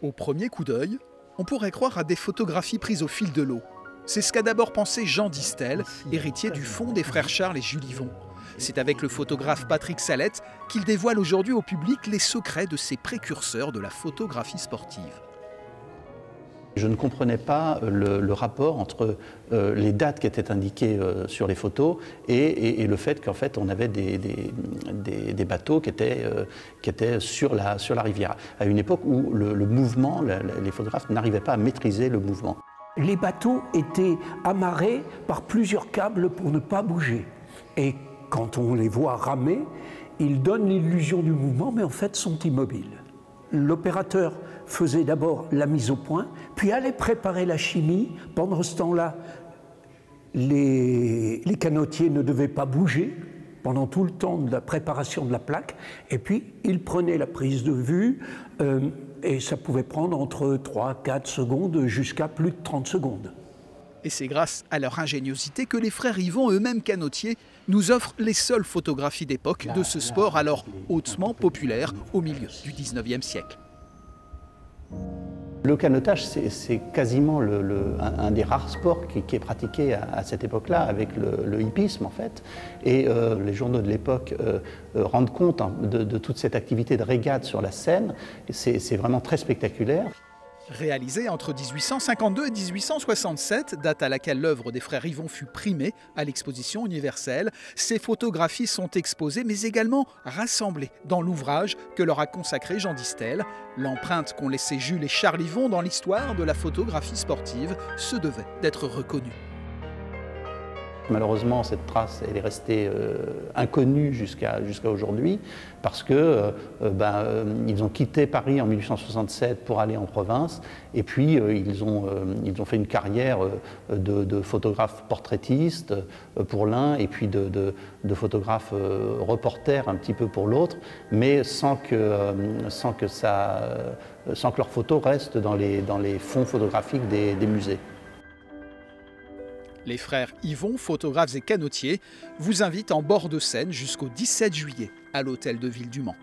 Au premier coup d'œil, on pourrait croire à des photographies prises au fil de l'eau. C'est ce qu'a d'abord pensé Jean Distel, héritier du fonds des frères Charles et Jules Yvon. C'est avec le photographe Patrick Salette qu'il dévoile aujourd'hui au public les secrets de ces précurseurs de la photographie sportive. Je ne comprenais pas le rapport entre les dates qui étaient indiquées sur les photos et le fait qu'en fait on avait des bateaux qui étaient sur la rivière, à une époque où le mouvement, les photographes n'arrivaient pas à maîtriser le mouvement. Les bateaux étaient amarrés par plusieurs câbles pour ne pas bouger. Et quand on les voit ramer, ils donnent l'illusion du mouvement, mais en fait sont immobiles. L'opérateur faisait d'abord la mise au point, puis allait préparer la chimie. Pendant ce temps-là, les canotiers ne devaient pas bouger pendant tout le temps de la préparation de la plaque. Et puis, il prenait la prise de vue, et ça pouvait prendre entre 3-4 secondes jusqu'à plus de 30 secondes. Et c'est grâce à leur ingéniosité que les frères Yvon, eux-mêmes canotiers, nous offrent les seules photographies d'époque de ce sport alors hautement populaire au milieu du 19e siècle. Le canotage, c'est quasiment un des rares sports qui est pratiqué à cette époque-là, avec le hippisme en fait. Et les journaux de l'époque rendent compte de toute cette activité de régate sur la Seine. C'est vraiment très spectaculaire. Réalisé entre 1852 et 1867, date à laquelle l'œuvre des frères Yvon fut primée à l'exposition universelle, ces photographies sont exposées mais également rassemblées dans l'ouvrage que leur a consacré Jean Distel. L'empreinte qu'ont laissée Jules et Charles Yvon dans l'histoire de la photographie sportive se devait d'être reconnue. Malheureusement, cette trace elle est restée inconnue jusqu'à aujourd'hui parce que ils ont quitté Paris en 1867 pour aller en province et puis ils ont fait une carrière de photographe portraitiste pour l'un et puis de photographe reporter un petit peu pour l'autre, mais sans que leurs photos restent dans les fonds photographiques des musées. Les frères Yvon, photographes et canotiers, vous invitent en bord de Seine jusqu'au 17 juillet à l'hôtel de ville du Mans.